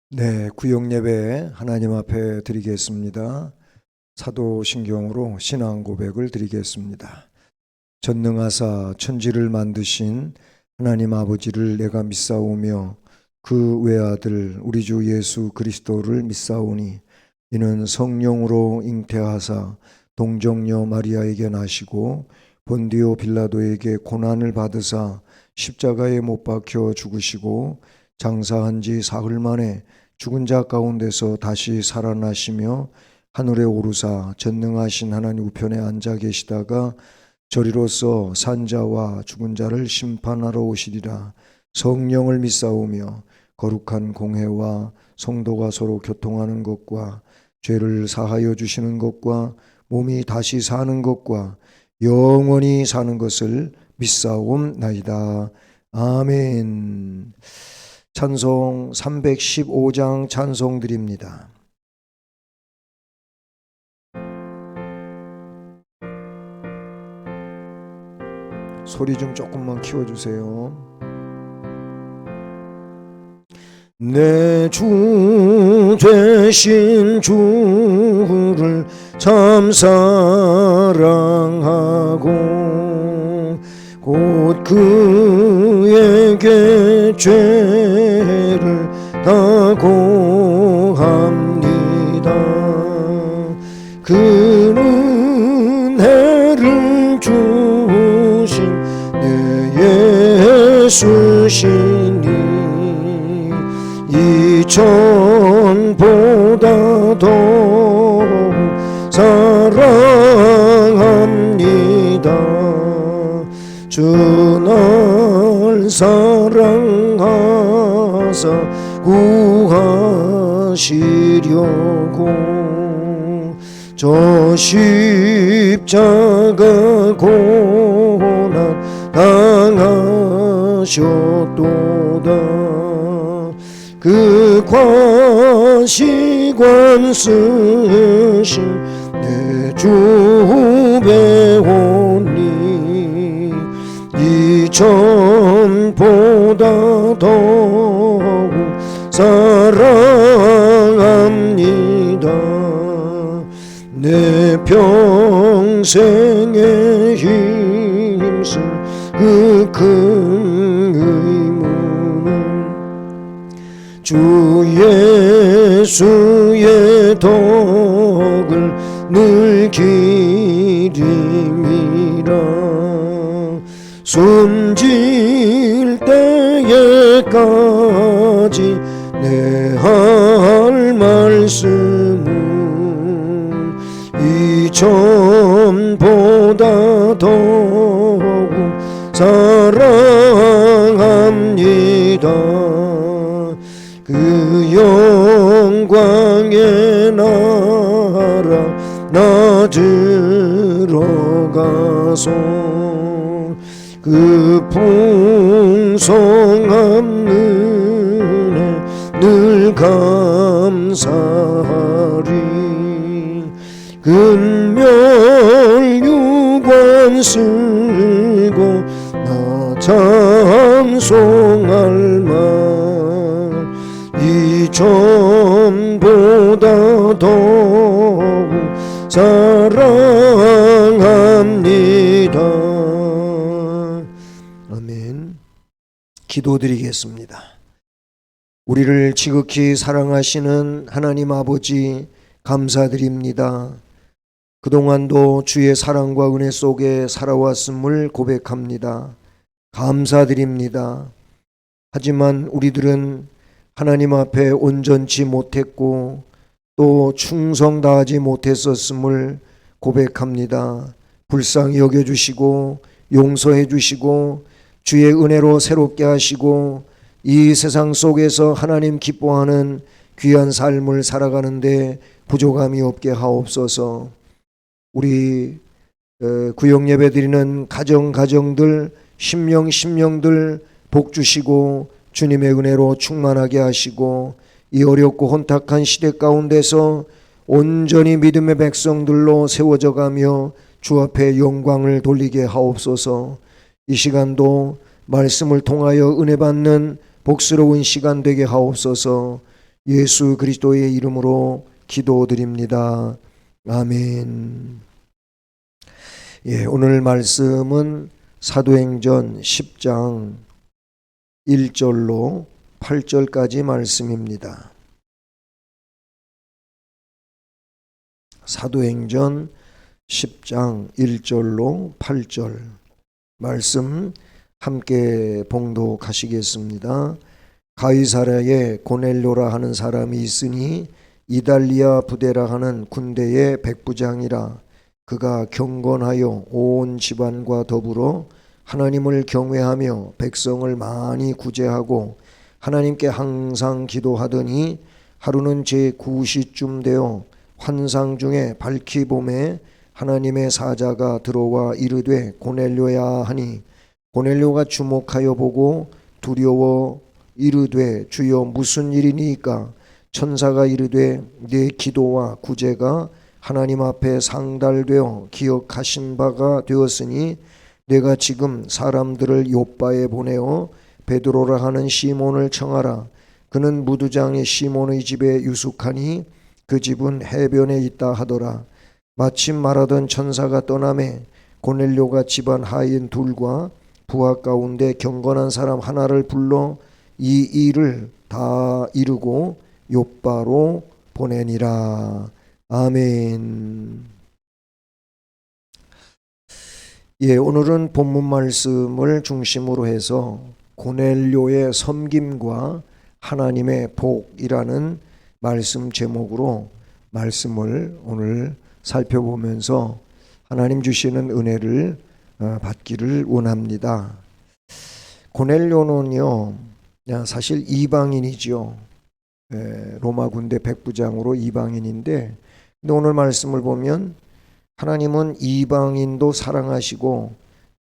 네, 구역 예배 하나님 앞에 드리겠습니다. 사도신경으로 신앙 고백을 드리겠습니다. 전능하사 천지를 만드신 하나님 아버지를 내가 믿사오며 그 외아들 우리 주 예수 그리스도를 믿사오니 이는 성령으로 잉태하사 동정녀 마리아에게 나시고 본디오 빌라도에게 고난을 받으사 십자가에 못 박혀 죽으시고 장사한 지 사흘 만에 죽은 자 가운데서 다시 살아나시며 하늘에 오르사 전능하신 하나님 우편에 앉아 계시다가 저리로서 산자와 죽은 자를 심판하러 오시리라. 성령을 믿사오며 거룩한 공회와 성도가 서로 교통하는 것과 죄를 사하여 주시는 것과 몸이 다시 사는 것과 영원히 사는 것을 믿사옵나이다. 아멘. 찬송 315장 찬송 드립니다. 소리 좀 조금만 키워주세요. 내 주 되신 주를 참 사랑하고 곧 그에게 죄를 다 고합니다. 그 은혜를 주신 내 예수시니 이전보다 더욱 사랑합니다. 주 날 사랑하사 구하시려고 저 십자가 고난 당하셨도다. 그 과시관 쓰신 내 주 배우니 이전보다 더욱 사랑합니다. 내 평생에 힘쓸 그 큰 의무는 주 예수의 덕을 늘 기림이라. 숨질 때에까지 내 할 말씀은 이전보다 더욱 사랑합니다. 그 영광의 나라 나 들어가서 그 풍성한 은혜 늘 감사하리. 근멸 유관 쓰고 나 찬송할 만 이전보다 더욱 사랑합니다. 아멘. 기도드리겠습니다. 우리를 지극히 사랑하시는 하나님 아버지 감사드립니다. 그동안도 주의 사랑과 은혜 속에 살아왔음을 고백합니다. 감사드립니다. 하지만 우리들은 하나님 앞에 온전치 못했고 또 충성 다하지 못했었음을 고백합니다. 불쌍히 여겨주시고 용서해 주시고 주의 은혜로 새롭게 하시고 이 세상 속에서 하나님 기뻐하는 귀한 삶을 살아가는데 부족함이 없게 하옵소서. 우리 구역 예배 드리는 가정들 심령들 복 주시고 주님의 은혜로 충만하게 하시고 이 어렵고 혼탁한 시대 가운데서 온전히 믿음의 백성들로 세워져 가며 주 앞에 영광을 돌리게 하옵소서. 이 시간도 말씀을 통하여 은혜 받는 복스러운 시간 되게 하옵소서. 예수 그리스도의 이름으로 기도드립니다. 아멘. 예, 오늘 말씀은 사도행전 10장 1절로 8절까지 말씀입니다. 사도행전 10장 1절로 8절 말씀 함께 봉독하시겠습니다. 가이사랴에 고넬료라 하는 사람이 있으니 이달리아 부대라 하는 군대의 백부장이라. 그가 경건하여 온 집안과 더불어 하나님을 경외하며 백성을 많이 구제하고 하나님께 항상 기도하더니 하루는 제9시쯤 되어 환상 중에 밝히 봄에 하나님의 사자가 들어와 이르되 고넬료야 하니 고넬료가 주목하여 보고 두려워 이르되 주여 무슨 일이니까? 천사가 이르되 네 기도와 구제가 하나님 앞에 상달되어 기억하신 바가 되었으니 내가 지금 사람들을 요빠에 보내어 베드로라 하는 시몬을 청하라. 그는 무두장의 시몬의 집에 유숙하니 그 집은 해변에 있다 하더라. 마침 말하던 천사가 떠나매 고넬료가 집안 하인 둘과 부하 가운데 경건한 사람 하나를 불러 이 일을 다 이루고 요빠로 보내니라. 아멘. 예, 오늘은 본문 말씀을 중심으로 해서 고넬료의 섬김과 하나님의 복이라는 말씀 제목으로 말씀을 오늘 살펴보면서 하나님 주시는 은혜를 받기를 원합니다. 고넬료는요, 사실 이방인이죠. 로마 군대 백부장으로 이방인인데, 근데 오늘 말씀을 보면 하나님은 이방인도 사랑하시고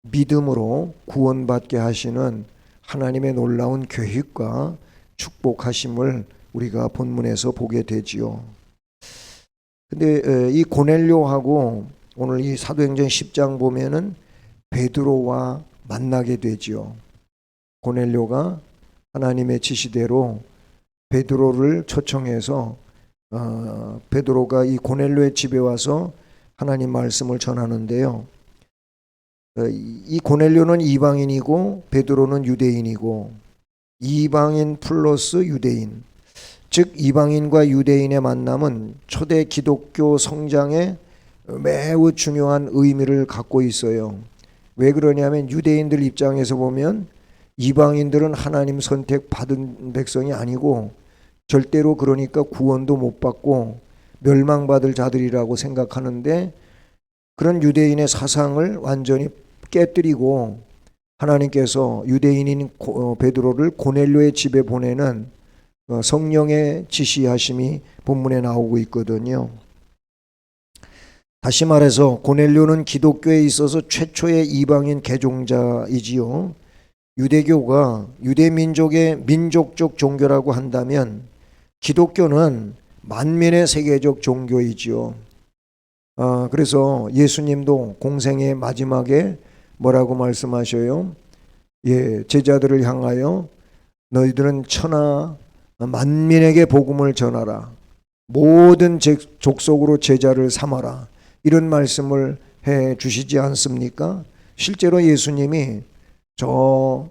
믿음으로 구원받게 하시는 하나님의 놀라운 계획과 축복하심을 우리가 본문에서 보게 되지요. 근데 이 고넬료하고 오늘 이 사도행전 10장 보면은 베드로와 만나게 되지요. 고넬료가 하나님의 지시대로 베드로를 초청해서 베드로가 이 고넬료의 집에 와서 하나님 말씀을 전하는데요. 이 고넬료는 이방인이고 베드로는 유대인이고, 이방인 플러스 유대인, 즉 이방인과 유대인의 만남은 초대 기독교 성장에 매우 중요한 의미를 갖고 있어요. 왜 그러냐면 유대인들 입장에서 보면 이방인들은 하나님 선택 받은 백성이 아니고 절대로 그러니까 구원도 못 받고 멸망받을 자들이라고 생각하는데, 그런 유대인의 사상을 완전히 깨뜨리고 하나님께서 유대인인 베드로를 고넬료의 집에 보내는 성령의 지시하심이 본문에 나오고 있거든요. 다시 말해서 고넬료는 기독교에 있어서 최초의 이방인 개종자이지요. 유대교가 유대민족의 민족적 종교라고 한다면 기독교는 만민의 세계적 종교이지요. 그래서 예수님도 공생의 마지막에 뭐라고 말씀하셔요? 예, 제자들을 향하여 너희들은 천하 만민에게 복음을 전하라. 모든 족속으로 제자를 삼아라. 이런 말씀을 해 주시지 않습니까? 실제로 예수님이 저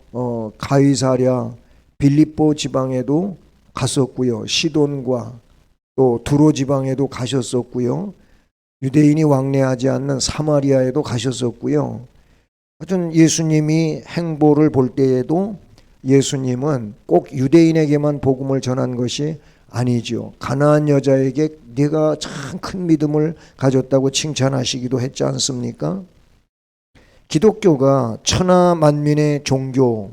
가이사랴 빌립보 지방에도 갔었고요. 시돈과 또 두로 지방에도 가셨었고요. 유대인이 왕래하지 않는 사마리아에도 가셨었고요. 하여튼 예수님이 행보를 볼 때에도 예수님은 꼭 유대인에게만 복음을 전한 것이 아니죠. 가나안 여자에게 네가 참 큰 믿음을 가졌다고 칭찬하시기도 했지 않습니까? 기독교가 천하 만민의 종교,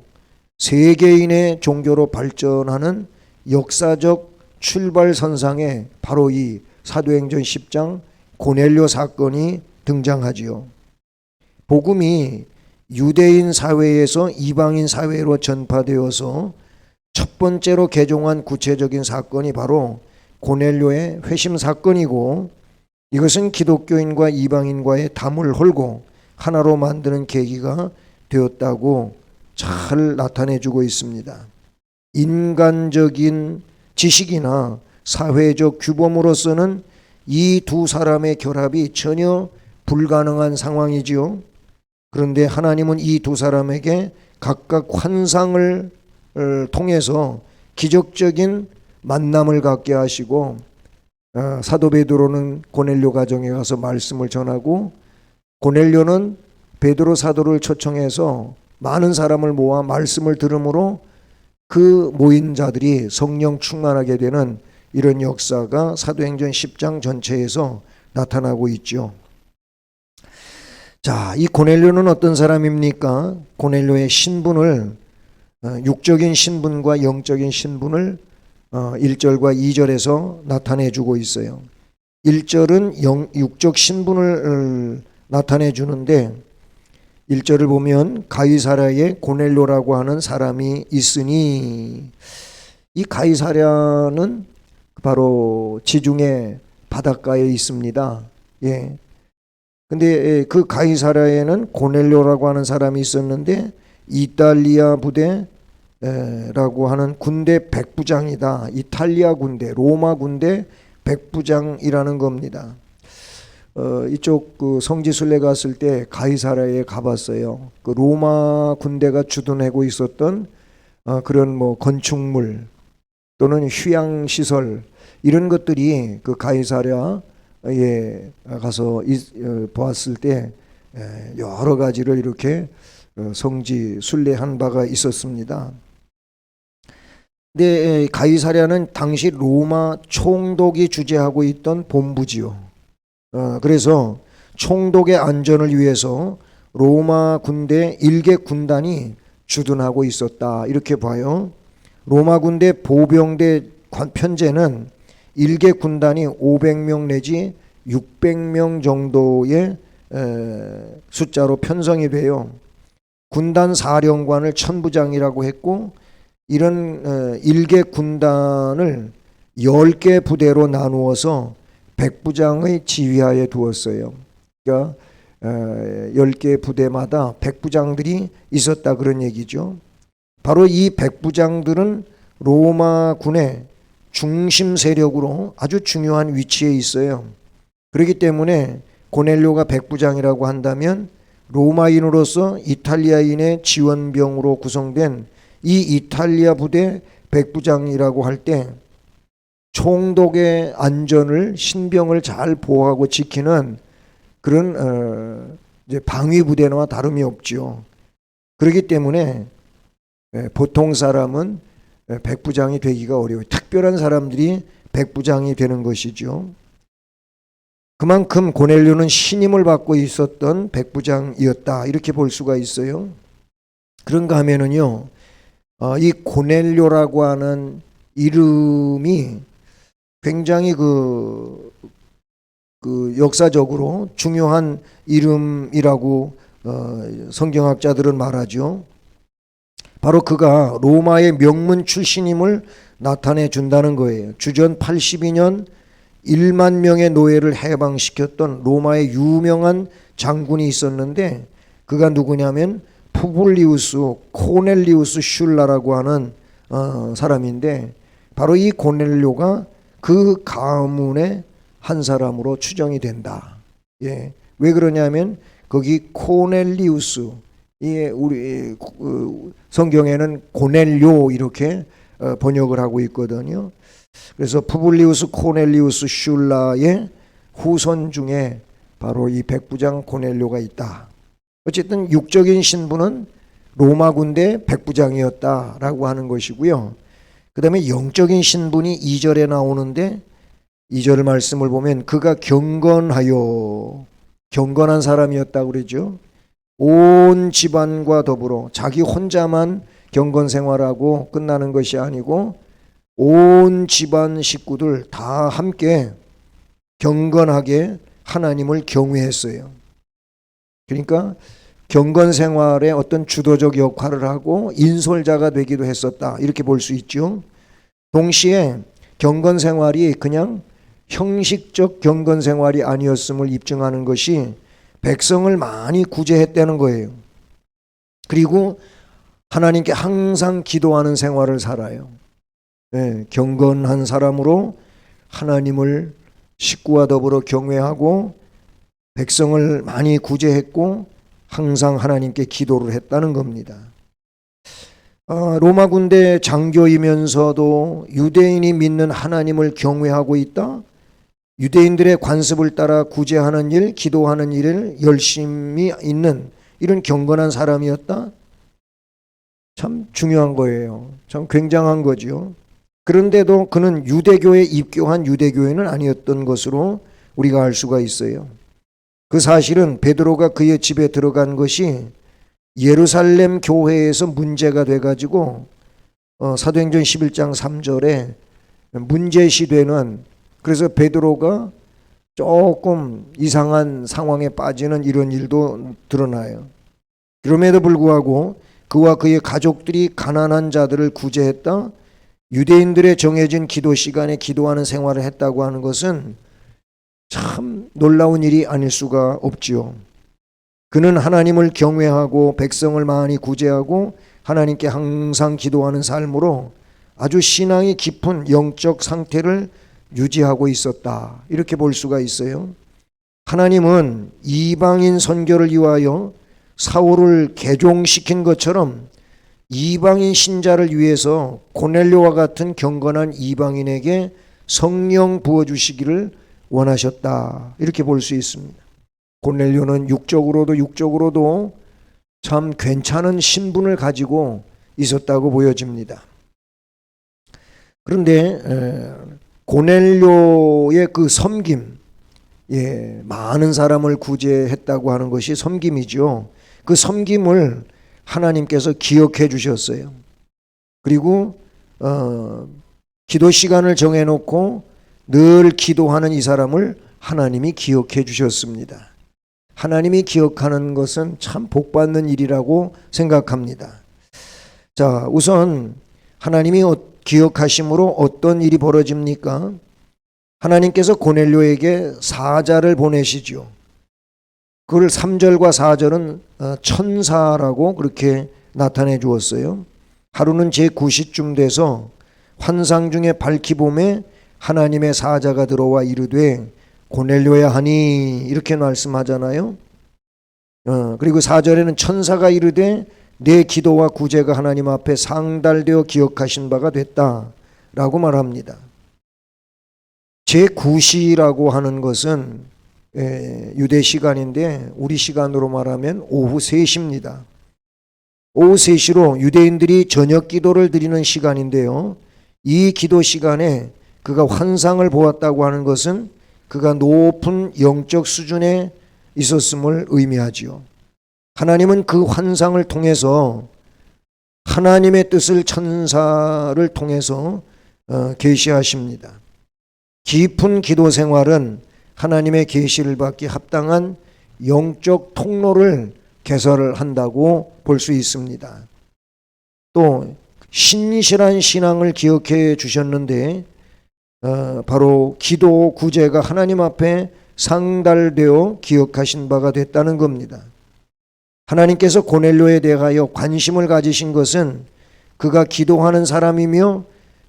세계인의 종교로 발전하는 역사적 출발선상에 바로 이 사도행전 10장 고넬료 사건이 등장하지요. 복음이 유대인 사회에서 이방인 사회로 전파되어서 첫 번째로 개종한 구체적인 사건이 바로 고넬료의 회심 사건이고, 이것은 기독교인과 이방인과의 담을 헐고 하나로 만드는 계기가 되었다고 잘 나타내주고 있습니다. 인간적인 지식이나 사회적 규범으로서는 이 두 사람의 결합이 전혀 불가능한 상황이지요. 그런데 하나님은 이 두 사람에게 각각 환상을 통해서 기적적인 만남을 갖게 하시고, 사도 베드로는 고넬료 가정에 가서 말씀을 전하고, 고넬료는 베드로 사도를 초청해서 많은 사람을 모아 말씀을 들음으로 그 모인 자들이 성령 충만하게 되는 이런 역사가 사도행전 10장 전체에서 나타나고 있죠. 자, 이 고넬료는 어떤 사람입니까? 고넬료의 신분을, 육적인 신분과 영적인 신분을 1절과 2절에서 나타내주고 있어요. 1절은 육적 신분을 나타내 주는데, 1절을 보면 가이사랴에 고넬료라고 하는 사람이 있으니, 이 가이사랴는 바로 지중해 바닷가에 있습니다. 예. 근데 그 가이사랴에는 고넬료라고 하는 사람이 있었는데, 이탈리아 부대라고 하는 군대 백부장이다. 이탈리아 군대, 로마 군대 백부장이라는 겁니다. 이쪽 그 성지순례 갔을 때 가이사랴에 가봤어요. 그 로마 군대가 주둔하고 있었던 그런 뭐 건축물 또는 휴양 시설, 이런 것들이 그 가이사랴에 가서 보았을 때 여러 가지를 이렇게 성지 순례한 바가 있었습니다. 근데 가이사랴는 당시 로마 총독이 주재하고 있던 본부지요. 그래서 총독의 안전을 위해서 로마 군대 일개 군단이 주둔하고 있었다, 이렇게 봐요. 로마 군대 보병대 편제는 일개 군단이 500명 내지 600명 정도의 숫자로 편성이 돼요. 군단 사령관을 천부장이라고 했고, 이런 일개 군단을 10개 부대로 나누어서 백부장의 지휘하에 두었어요. 그러니까 10개 부대마다 백부장들이 있었다, 그런 얘기죠. 바로 이 백부장들은 로마 군의 중심 세력으로 아주 중요한 위치에 있어요. 그렇기 때문에 고넬료가 백부장이라고 한다면 로마인으로서 이탈리아인의 지원병으로 구성된 이 이탈리아 부대 백부장이라고 할 때 총독의 안전을, 신병을 잘 보호하고 지키는 그런 이제 방위 부대와 다름이 없지요. 그렇기 때문에 보통 사람은 백부장이 되기가 어려워요. 특별한 사람들이 백부장이 되는 것이죠. 그만큼 고넬료는 신임을 받고 있었던 백부장이었다, 이렇게 볼 수가 있어요. 그런가 하면은요, 이 고넬료라고 하는 이름이 굉장히 그 역사적으로 중요한 이름이라고 성경학자들은 말하죠. 바로 그가 로마의 명문 출신임을 나타내 준다는 거예요. 주전 82년 1만 명의 노예를 해방시켰던 로마의 유명한 장군이 있었는데, 그가 누구냐면 푸블리우스 코넬리우스 슐라라고 하는 사람인데, 바로 이 고넬료가 그 가문의 한 사람으로 추정이 된다. 예. 왜 그러냐면 거기 코넬리우스, 우리 성경에는 고넬료 이렇게 번역을 하고 있거든요. 그래서 푸블리우스 코넬리우스 슐라의 후손 중에 바로 이 백부장 고넬료가 있다. 어쨌든 육적인 신분은 로마 군대 백부장이었다라고 하는 것이고요. 그 다음에 영적인 신분이 2절에 나오는데, 2절 말씀을 보면 그가 경건한 사람이었다고 그러죠. 온 집안과 더불어, 자기 혼자만 경건 생활하고 끝나는 것이 아니고 온 집안 식구들 다 함께 경건하게 하나님을 경외했어요. 그러니까 경건 생활에 어떤 주도적 역할을 하고 인솔자가 되기도 했었다, 이렇게 볼 수 있죠. 동시에 경건 생활이 그냥 형식적 경건 생활이 아니었음을 입증하는 것이 백성을 많이 구제했다는 거예요. 그리고 하나님께 항상 기도하는 생활을 살아요. 경건한 사람으로 하나님을 식구와 더불어 경외하고 백성을 많이 구제했고 항상 하나님께 기도를 했다는 겁니다. 로마 군대 장교이면서도 유대인이 믿는 하나님을 경외하고 있다. 유대인들의 관습을 따라 구제하는 일, 기도하는 일을 열심히 있는 이런 경건한 사람이었다. 참 중요한 거예요. 참 굉장한 거죠. 그런데도 그는 유대교에 입교한 유대교인은 아니었던 것으로 우리가 알 수가 있어요. 그 사실은 베드로가 그의 집에 들어간 것이 예루살렘 교회에서 문제가 돼가지고 사도행전 11장 3절에 문제시되는, 그래서 베드로가 조금 이상한 상황에 빠지는 이런 일도 드러나요. 그럼에도 불구하고 그와 그의 가족들이 가난한 자들을 구제했다. 유대인들의 정해진 기도 시간에 기도하는 생활을 했다고 하는 것은 참 놀라운 일이 아닐 수가 없지요. 그는 하나님을 경외하고 백성을 많이 구제하고 하나님께 항상 기도하는 삶으로 아주 신앙이 깊은 영적 상태를 유지하고 있었다. 이렇게 볼 수가 있어요. 하나님은 이방인 선교를 위하여 사울을 개종시킨 것처럼 이방인 신자를 위해서 고넬료와 같은 경건한 이방인에게 성령 부어주시기를 원하셨다. 이렇게 볼 수 있습니다. 고넬료는 육적으로도 참 괜찮은 신분을 가지고 있었다고 보여집니다. 그런데 고넬료의 그 섬김, 많은 사람을 구제했다고 하는 것이 섬김이죠. 그 섬김을 하나님께서 기억해 주셨어요. 그리고 기도 시간을 정해놓고 늘 기도하는 이 사람을 하나님이 기억해 주셨습니다. 하나님이 기억하는 것은 참 복받는 일이라고 생각합니다. 자, 우선 하나님이 기억하심으로 어떤 일이 벌어집니까? 하나님께서 고넬료에게 사자를 보내시죠. 그걸 3절과 4절은 천사라고 그렇게 나타내 주었어요. 하루는 제9시쯤 돼서 환상 중에 밝히 봄에 하나님의 사자가 들어와 이르되 고넬료야 하니, 이렇게 말씀하잖아요. 그리고 4절에는 천사가 이르되 내 기도와 구제가 하나님 앞에 상달되어 기억하신 바가 됐다 라고 말합니다. 제9시라고 하는 것은 유대 시간인데 우리 시간으로 말하면 오후 3시입니다. 오후 3시로 유대인들이 저녁 기도를 드리는 시간인데요. 이 기도 시간에 그가 환상을 보았다고 하는 것은 그가 높은 영적 수준에 있었음을 의미하지요. 하나님은 그 환상을 통해서 하나님의 뜻을 천사를 통해서 계시하십니다. 깊은 기도 생활은 하나님의 계시를 받기 합당한 영적 통로를 개설을 한다고 볼 수 있습니다. 또 신실한 신앙을 기억해 주셨는데 바로 기도 구제가 하나님 앞에 상달되어 기억하신 바가 됐다는 겁니다. 하나님께서 고넬료에 대하여 관심을 가지신 것은 그가 기도하는 사람이며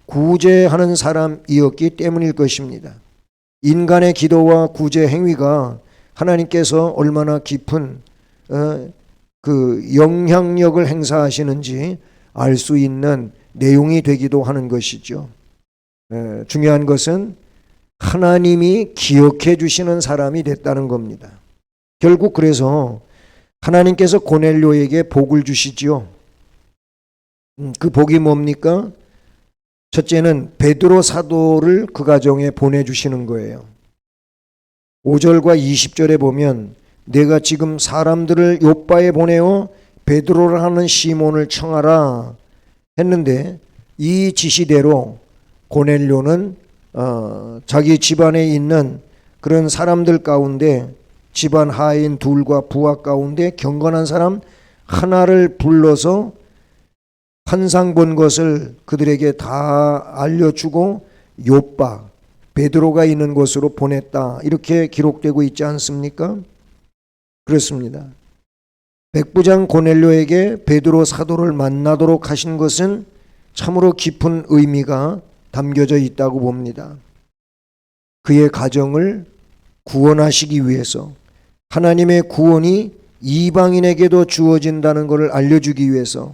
구제하는 사람이었기 때문일 것입니다. 인간의 기도와 구제 행위가 하나님께서 얼마나 깊은 그 영향력을 행사하시는지 알 수 있는 내용이 되기도 하는 것이죠. 중요한 것은 하나님이 기억해 주시는 사람이 됐다는 겁니다. 결국 그래서 하나님께서 고넬료에게 복을 주시지요. 그 복이 뭡니까? 첫째는 베드로 사도를 그 가정에 보내주시는 거예요. 5절과 20절에 보면 내가 지금 사람들을 요빠에 보내어 베드로라 하는 시몬을 청하라 했는데 이 지시대로 고넬료는 자기 집안에 있는 그런 사람들 가운데 집안 하인 둘과 부하 가운데 경건한 사람 하나를 불러서 환상 본 것을 그들에게 다 알려주고 요빠 베드로가 있는 곳으로 보냈다, 이렇게 기록되고 있지 않습니까? 그렇습니다. 백부장 고넬료에게 베드로 사도를 만나도록 하신 것은 참으로 깊은 의미가 담겨져 있다고 봅니다. 그의 가정을 구원하시기 위해서, 하나님의 구원이 이방인에게도 주어진다는 것을 알려주기 위해서,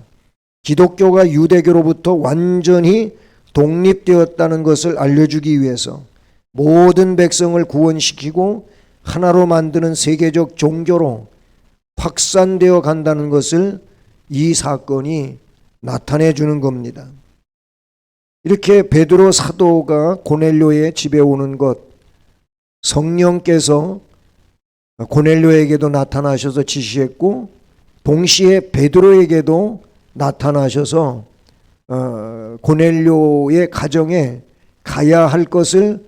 기독교가 유대교로부터 완전히 독립되었다는 것을 알려주기 위해서 모든 백성을 구원시키고 하나로 만드는 세계적 종교로 확산되어 간다는 것을 이 사건이 나타내 주는 겁니다. 이렇게 베드로 사도가 고넬료의 집에 오는 것, 성령께서 고넬료에게도 나타나셔서 지시했고 동시에 베드로에게도 나타나셔서 고넬료의 가정에 가야 할 것을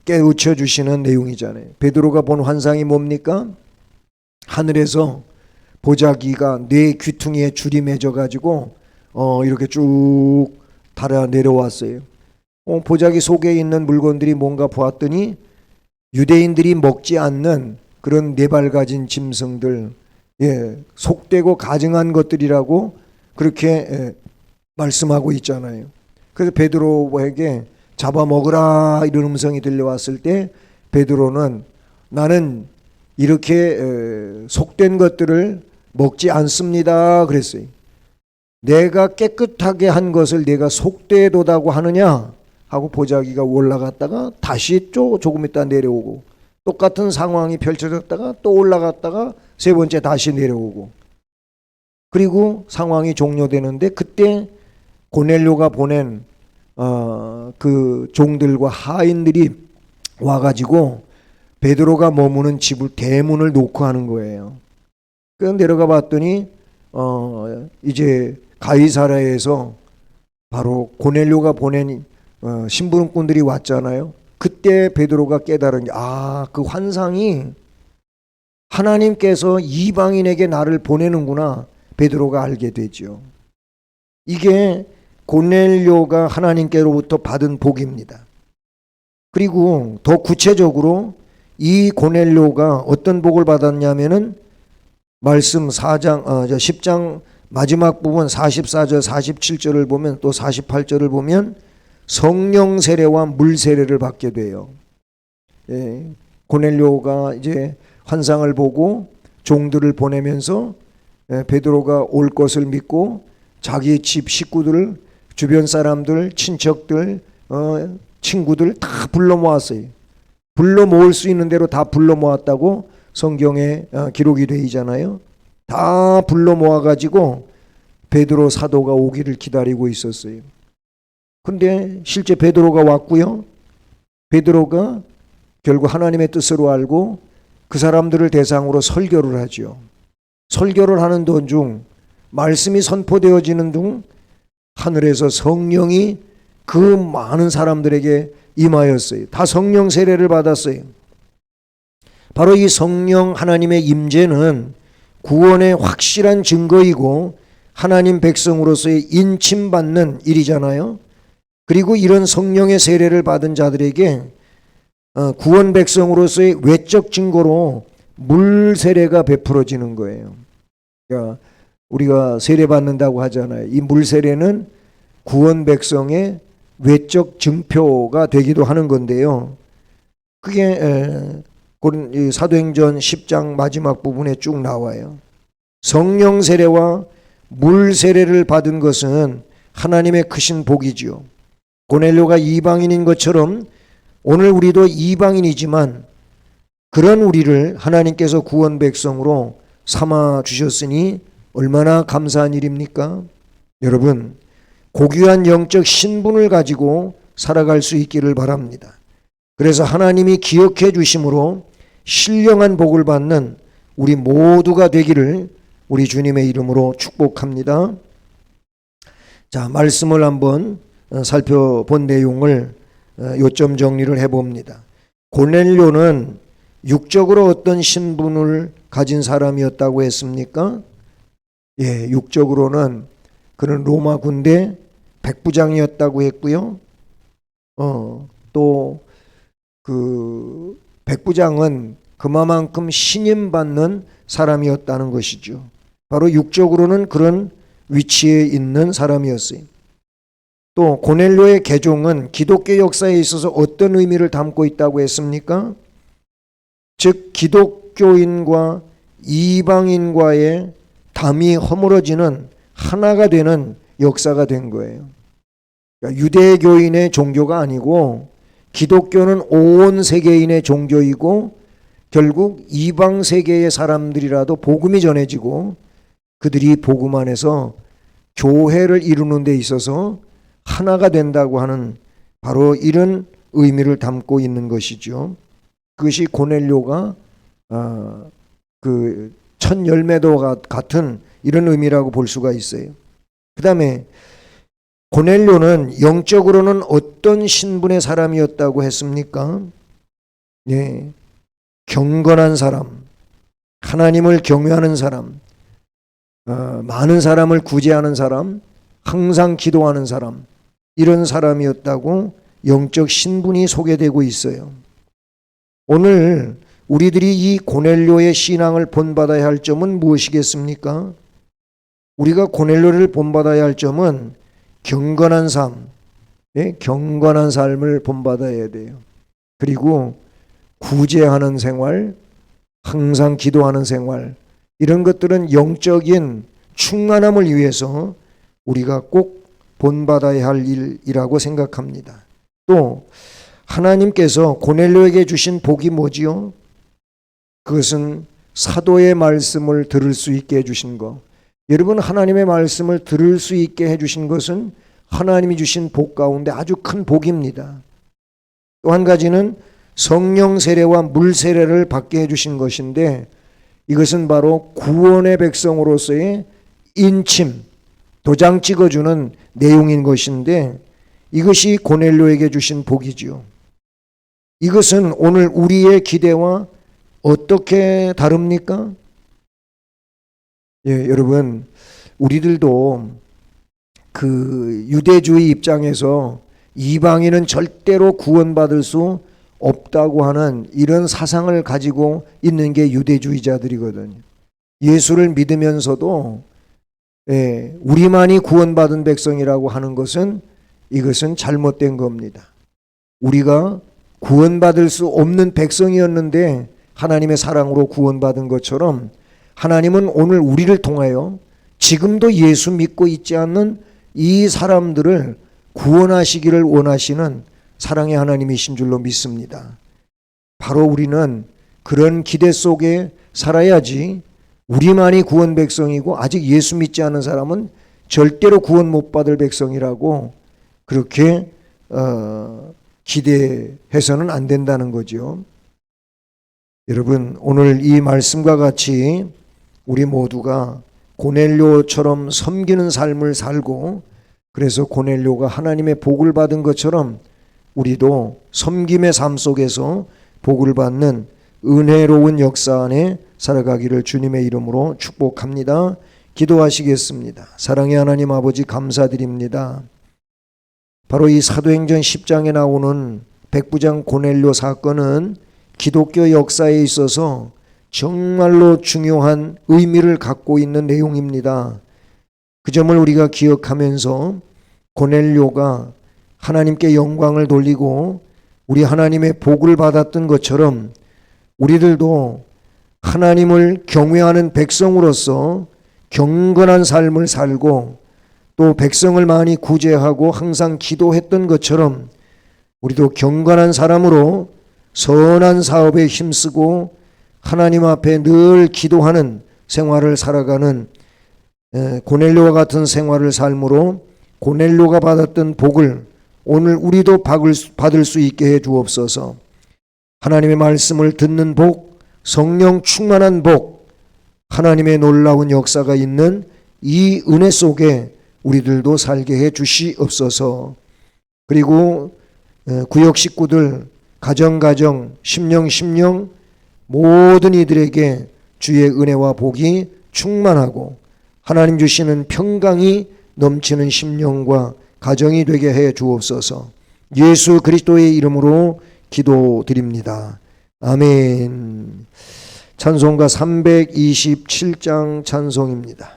깨우쳐 주시는 내용이잖아요. 베드로가 본 환상이 뭡니까? 하늘에서 보자기가 네 귀퉁이에 줄이 맺어 가지고 이렇게 쭉 달아 내려왔어요. 보자기 속에 있는 물건들이 뭔가 보았더니 유대인들이 먹지 않는 그런 네 발 가진 짐승들, 속되고 가증한 것들이라고 그렇게 말씀하고 있잖아요. 그래서 베드로에게 잡아먹으라 이런 음성이 들려왔을 때 베드로는 나는 이렇게 속된 것들을 먹지 않습니다 그랬어요. 내가 깨끗하게 한 것을 내가 속되도다고 하느냐 하고 보자기가 올라갔다가 다시 조금 있다 내려오고, 똑같은 상황이 펼쳐졌다가 또 올라갔다가 세 번째 다시 내려오고, 그리고 상황이 종료되는데 그때 고넬료가 보낸 그 종들과 하인들이 와가지고 베드로가 머무는 집을 대문을 놓고 하는 거예요. 그래서 내려가 봤더니 이제 가이사랴에서 바로 고넬료가 보낸 심부름꾼들이 왔잖아요. 그때 베드로가 깨달은 게, 그 환상이 하나님께서 이방인에게 나를 보내는구나. 베드로가 알게 되죠. 이게 고넬료가 하나님께로부터 받은 복입니다. 그리고 더 구체적으로 이 고넬료가 어떤 복을 받았냐면은 말씀 10장 마지막 부분 44절 47절을 보면, 또 48절을 보면 성령 세례와 물 세례를 받게 돼요. 고넬료가 이제 환상을 보고 종들을 보내면서 베드로가 올 것을 믿고 자기 집 식구들을, 주변 사람들, 친척들, 친구들 다 불러 모았어요. 불러 모을 수 있는 대로 다 불러 모았다고 성경에 기록이 되잖아요. 다 불러 모아가지고 베드로 사도가 오기를 기다리고 있었어요. 근데 실제 베드로가 왔고요. 베드로가 결국 하나님의 뜻으로 알고 그 사람들을 대상으로 설교를 하죠. 설교를 하는 도중, 말씀이 선포되어지는 중 하늘에서 성령이 그 많은 사람들에게 임하였어요. 다 성령 세례를 받았어요. 바로 이 성령 하나님의 임재는 구원의 확실한 증거이고 하나님 백성으로서의 인침받는 일이잖아요. 그리고 이런 성령의 세례를 받은 자들에게 구원 백성으로서의 외적 증거로 물 세례가 베풀어지는 거예요. 그러니까 우리가 세례 받는다고 하잖아요. 이 물 세례는 구원 백성의 외적 증표가 되기도 하는 건데요. 그게 사도행전 10장 마지막 부분에 쭉 나와요. 성령 세례와 물 세례를 받은 것은 하나님의 크신 복이지요. 고넬료가 이방인인 것처럼 오늘 우리도 이방인이지만 그런 우리를 하나님께서 구원 백성으로 삼아 주셨으니 얼마나 감사한 일입니까? 여러분, 고귀한 영적 신분을 가지고 살아갈 수 있기를 바랍니다. 그래서 하나님이 기억해 주심으로 신령한 복을 받는 우리 모두가 되기를 우리 주님의 이름으로 축복합니다. 자, 말씀을 한번 살펴본 내용을 요점 정리를 해봅니다. 고넬료는 육적으로 어떤 신분을 가진 사람이었다고 했습니까? 육적으로는 그는 로마 군대 백부장이었다고 했고요. 또 그 백부장은 그만큼 신임받는 사람이었다는 것이죠. 바로 육적으로는 그런 위치에 있는 사람이었어요. 또 고넬료의 개종은 기독교 역사에 있어서 어떤 의미를 담고 있다고 했습니까? 즉 기독교인과 이방인과의 담이 허물어지는 하나가 되는 역사가 된 거예요. 그러니까 유대교인의 종교가 아니고 기독교는 온 세계인의 종교이고 결국 이방 세계의 사람들이라도 복음이 전해지고 그들이 복음 안에서 교회를 이루는 데 있어서 하나가 된다고 하는 바로 이런 의미를 담고 있는 것이죠. 그것이 고넬료가 그 첫 열매도 같은 이런 의미라고 볼 수가 있어요. 그 다음에 고넬료는 영적으로는 어떤 신분의 사람이었다고 했습니까? 예, 경건한 사람, 하나님을 경외하는 사람, 많은 사람을 구제하는 사람, 항상 기도하는 사람, 이런 사람이었다고 영적 신분이 소개되고 있어요. 오늘 우리들이 이 고넬료의 신앙을 본받아야 할 점은 무엇이겠습니까? 우리가 고넬료를 본받아야 할 점은 경건한 삶, 경건한 삶을 본받아야 돼요. 그리고 구제하는 생활, 항상 기도하는 생활, 이런 것들은 영적인 충만함을 위해서 우리가 꼭 본받아야 할 일이라고 생각합니다. 또 하나님께서 고넬료에게 주신 복이 뭐지요? 그것은 사도의 말씀을 들을 수 있게 해주신 것. 여러분, 하나님의 말씀을 들을 수 있게 해주신 것은 하나님이 주신 복 가운데 아주 큰 복입니다. 또 한 가지는 성령 세례와 물 세례를 받게 해주신 것인데 이것은 바로 구원의 백성으로서의 인침, 도장 찍어주는 내용인 것인데 이것이 고넬료에게 주신 복이지요. 이것은 오늘 우리의 기대와 어떻게 다릅니까? 예, 여러분, 우리들도 그 유대주의 입장에서 이방인은 절대로 구원받을 수 없다고 하는 이런 사상을 가지고 있는 게 유대주의자들이거든요. 예수를 믿으면서도 우리만이 구원받은 백성이라고 하는 것은 이것은 잘못된 겁니다. 우리가 구원받을 수 없는 백성이었는데 하나님의 사랑으로 구원받은 것처럼 하나님은 오늘 우리를 통하여 지금도 예수 믿고 있지 않는 이 사람들을 구원하시기를 원하시는 사랑의 하나님이신 줄로 믿습니다. 바로 우리는 그런 기대 속에 살아야지 우리만이 구원 백성이고 아직 예수 믿지 않은 사람은 절대로 구원 못 받을 백성이라고 그렇게 기대해서는 안 된다는 거죠. 여러분, 오늘 이 말씀과 같이 우리 모두가 고넬료처럼 섬기는 삶을 살고 그래서 고넬료가 하나님의 복을 받은 것처럼 우리도 섬김의 삶 속에서 복을 받는 은혜로운 역사 안에 살아가기를 주님의 이름으로 축복합니다. 기도하시겠습니다. 사랑의 하나님 아버지 감사드립니다. 바로 이 사도행전 10장에 나오는 백부장 고넬료 사건은 기독교 역사에 있어서 정말로 중요한 의미를 갖고 있는 내용입니다. 그 점을 우리가 기억하면서 고넬료가 하나님께 영광을 돌리고 우리 하나님의 복을 받았던 것처럼 우리들도 하나님을 경외하는 백성으로서 경건한 삶을 살고 또 백성을 많이 구제하고 항상 기도했던 것처럼 우리도 경건한 사람으로 선한 사업에 힘쓰고 하나님 앞에 늘 기도하는 생활을 살아가는 고넬료와 같은 생활을 삶으로 고넬료가 받았던 복을 오늘 우리도 받을 수 있게 해 주옵소서. 하나님의 말씀을 듣는 복, 성령 충만한 복, 하나님의 놀라운 역사가 있는 이 은혜 속에 우리들도 살게 해 주시옵소서. 그리고 구역 식구들, 가정, 심령 모든 이들에게 주의 은혜와 복이 충만하고 하나님 주시는 평강이 넘치는 심령과 가정이 되게 해 주옵소서. 예수 그리스도의 이름으로 기도드립니다. 아멘. 찬송가 327장 찬송입니다.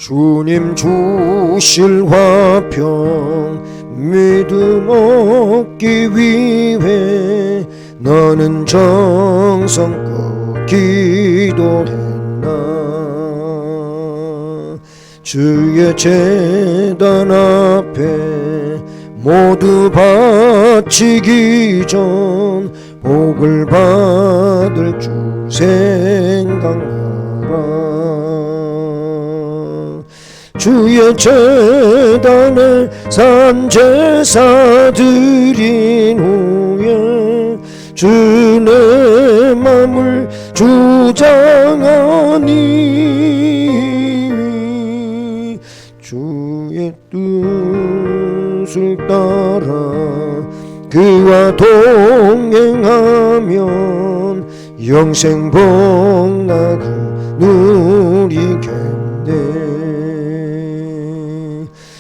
주님 주실 화평 믿음 얻기 위해 나는 정성껏 기도했나. 주의 제단 앞에 모두 바치기 전 복을 받을 주 생각하라. 주의 제단에 산제사 드린 후에 주 내 맘을 주장하니 주의 뜻을 따라 그와 동행하면 영생 복락을 누리겠네.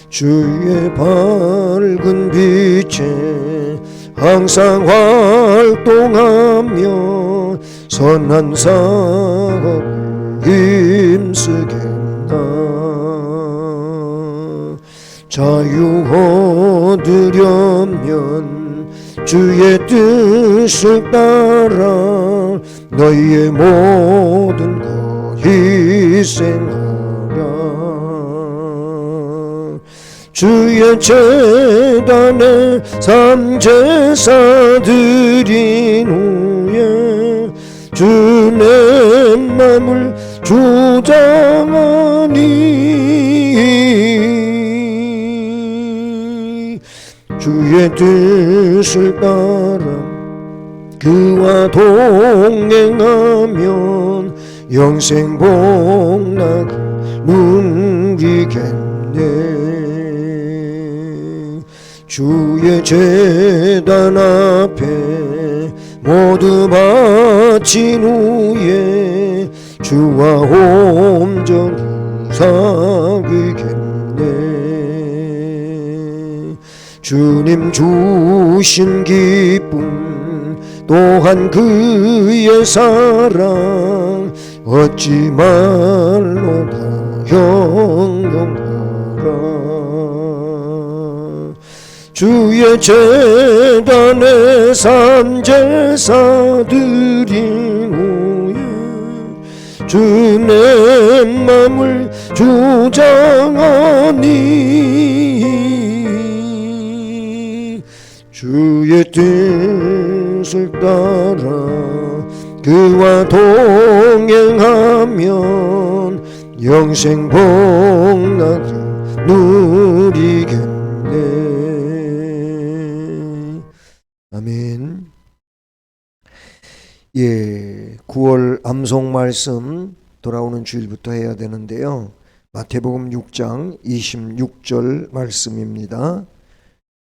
주의 밝은 빛에 항상 활동하며 선한 사업을 힘쓰겠나. 자유 얻으려면 주의 뜻을 따라 너희의 모든 것 희생하라. 주의 제단에 삼제사 드린 후에 주 내 맘을 주장하니 주의 뜻을 따라 그와 동행하면 영생 복락을 누리겠네. 주의 제단 앞에 모두 바친 후에 주와 온전히 사귀겠네. 주님 주신 기쁨 또한 그의 사랑 어찌 말로 다 형용하라. 주의 제단에 산제사 드린 후에 주 내 맘을 주장하니 주의 뜻을 따라 그와 동행하면 영생 복락을 누리겠네. 아멘. 예, 9월 암송 말씀 돌아오는 주일부터 해야 되는데요. 마태복음 6장 26절 말씀입니다.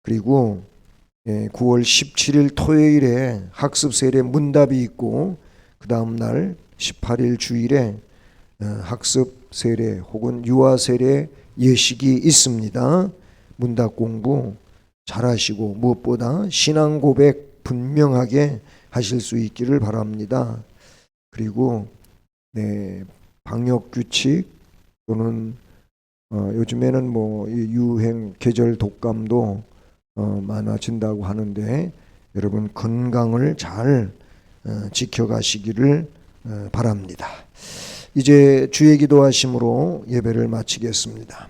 그리고 9월 17일 토요일에 학습 세례 문답이 있고 그 다음 날 18일 주일에 학습 세례 혹은 유아 세례 예식이 있습니다. 문답 공부 잘하시고 무엇보다 신앙 고백 분명하게 하실 수 있기를 바랍니다. 그리고 방역 규칙 또는 요즘에는 뭐 유행 계절 독감도 많아진다고 하는데 여러분 건강을 잘 지켜가시기를 바랍니다. 이제 주의 기도하심으로 예배를 마치겠습니다.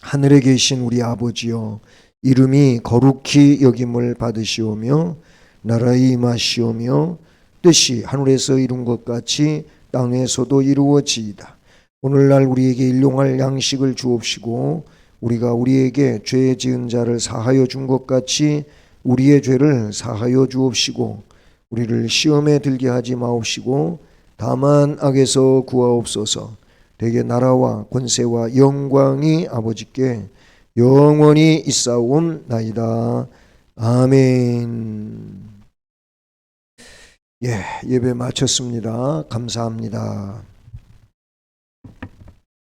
하늘에 계신 우리 아버지여, 이름이 거룩히 여김을 받으시오며 나라의 임하시오며 뜻이 하늘에서 이룬 것 같이 땅에서도 이루어지이다. 오늘날 우리에게 일용할 양식을 주옵시고 우리가 우리에게 죄 지은 자를 사하여 준 것 같이 우리의 죄를 사하여 주옵시고 우리를 시험에 들게 하지 마옵시고 다만 악에서 구하옵소서. 대개 나라와 권세와 영광이 아버지께 영원히 있사옵나이다. 아멘. 예배 마쳤습니다. 감사합니다.